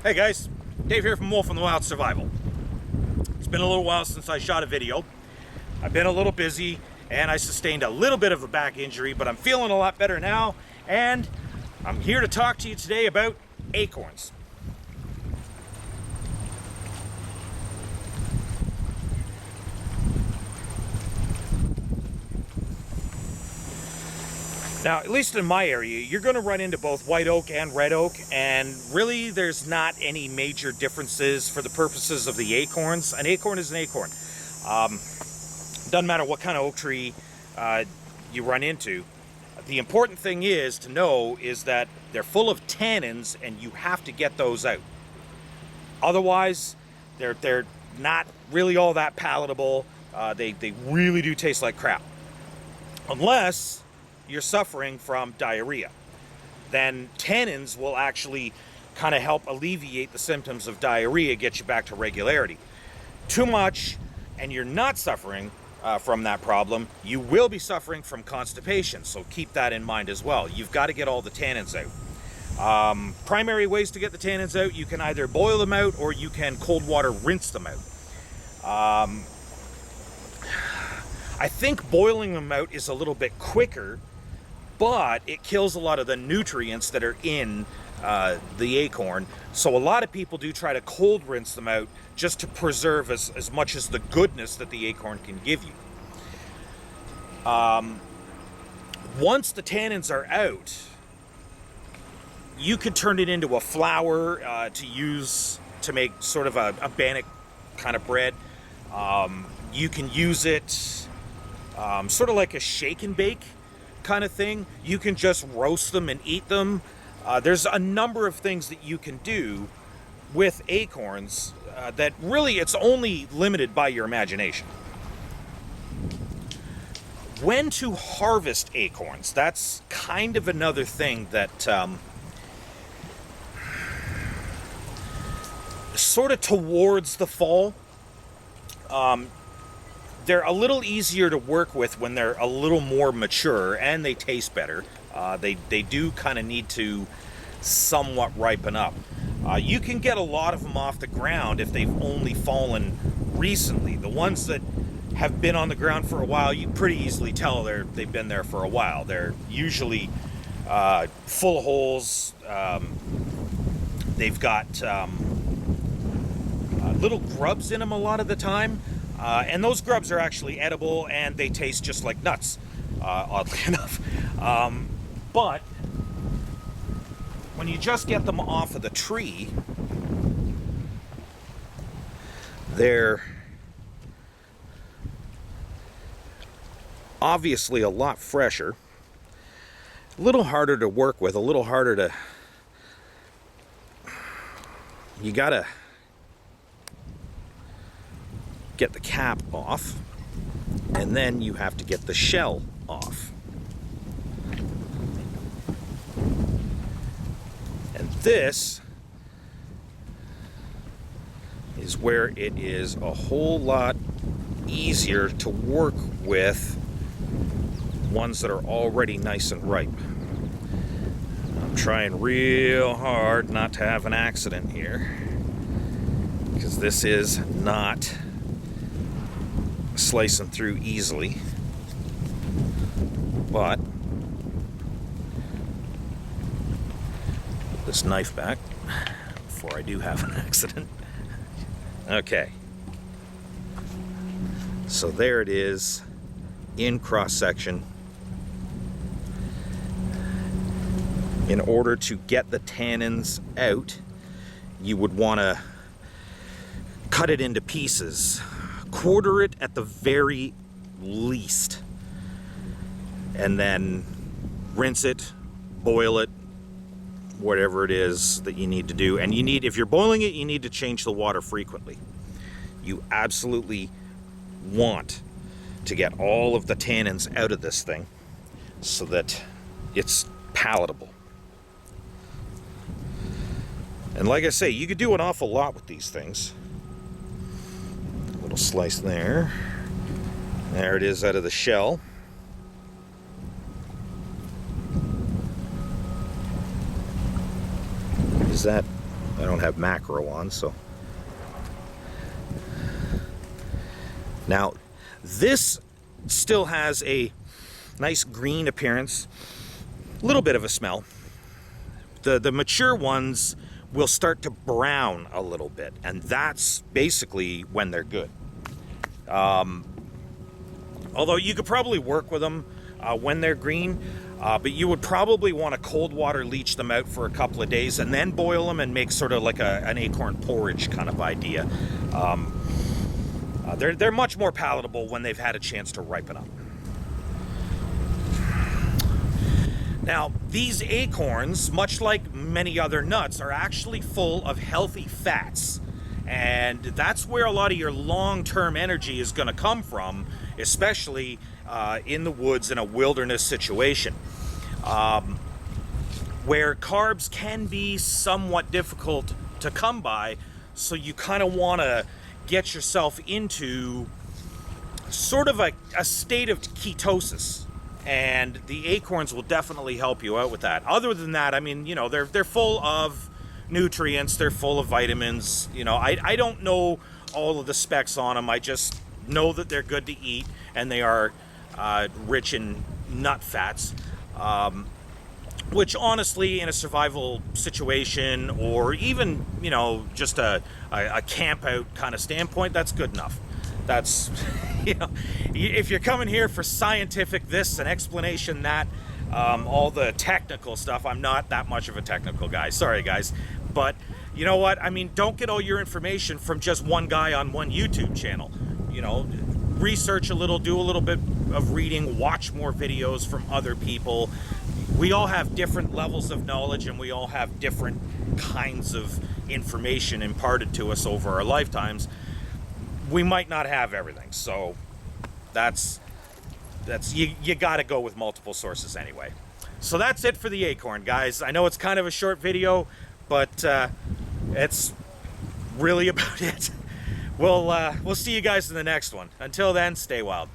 Hey guys, Dave here from Wolf in the Wild Survival. It's been a little while since I shot a video. I've been a little busy and I sustained a little bit of a back injury, but I'm feeling a lot better now, and I'm here to talk to you today about acorns. Now, at least in my area, you're going to run into both white oak and red oak, and really there's not any major differences for the purposes of the acorns. An acorn is an acorn. Doesn't matter what kind of oak tree you run into. The important thing is to know is that they're full of tannins, and you have to get those out. Otherwise, they're not really all that palatable. They really do taste like crap. Unless you're suffering from diarrhea, then tannins will actually kind of help alleviate the symptoms of diarrhea, get you back to regularity. Too much and you're not suffering from that problem, you will be suffering from constipation, so keep that in mind as well. You've got to get all the tannins out. Primary ways to get the tannins out: you can either boil them out or you can cold water rinse them out. I think boiling them out is a little bit quicker, but it kills a lot of the nutrients that are in the acorn. So a lot of people do try to cold rinse them out just to preserve as much as the goodness that the acorn can give you. Once the tannins are out, you could turn it into a flour to use to make sort of a bannock kind of bread. You can use it sort of like a shake and bake kind of thing. You can just roast them and eat them. There's a number of things that you can do with acorns that really it's only limited by your imagination. When to harvest acorns, that's kind of another thing that sort of towards the fall. They're a little easier to work with when they're a little more mature, and they taste better. They do kind of need to somewhat ripen up. You can get a lot of them off the ground if they've only fallen recently. The ones that have been on the ground for a while, you pretty easily tell they've been there for a while. They're usually full of holes. They've got little grubs in them a lot of the time. And those grubs are actually edible, and they taste just like nuts, oddly enough. But when you just get them off of the tree, they're obviously a lot fresher, a little harder to work with, a little harder to... You gotta get the cap off, and then you have to get the shell off. And this is where it is a whole lot easier to work with ones that are already nice and ripe. I'm trying real hard not to have an accident here, because this is not slicing through easily, but put this knife back before I do have an accident. Okay, so there it is in cross section. In order to get the tannins out, you would want to cut it into pieces. Quarter it at the very least, and then rinse it, boil it, whatever it is that you need to do. And if you're boiling it, you need to change the water frequently. You absolutely want to get all of the tannins out of this thing so that it's palatable. And like I say, you could do an awful lot with these things. Little slice there. There it is out of the shell. Is that I don't have macro on, so. Now, this still has a nice green appearance, a little bit of a smell. The mature ones will start to brown a little bit, and that's basically when they're good. Although you could probably work with them when they're green, but you would probably want to cold water leach them out for a couple of days and then boil them and make sort of like an acorn porridge kind of idea. They're much more palatable when they've had a chance to ripen up. Now, these acorns, much like many other nuts, are actually full of healthy fats. And that's where a lot of your long-term energy is going to come from, especially in the woods in a wilderness situation. Where carbs can be somewhat difficult to come by, so you kind of want to get yourself into sort of a state of ketosis. And the acorns will definitely help you out with that. Other than that, I mean, you know, they're full of nutrients, they're full of vitamins. You know, I don't know all of the specs on them. I just know that they're good to eat, and they are rich in nut fats, which honestly, in a survival situation, or even, you know, just a camp out kind of standpoint, that's good enough. That's, you know, if you're coming here for scientific this and explanation that, all the technical stuff, I'm not that much of a technical guy. Sorry, guys. But you know what? I mean, don't get all your information from just one guy on one YouTube channel. You know, research a little, do a little bit of reading, watch more videos from other people. We all have different levels of knowledge, and we all have different kinds of information imparted to us over our lifetimes. We might not have everything, so that's you got to go with multiple sources anyway. So that's it for the acorn, guys. I know it's kind of a short video, but it's really about it. We'll see you guys in the next one. Until then, stay wild.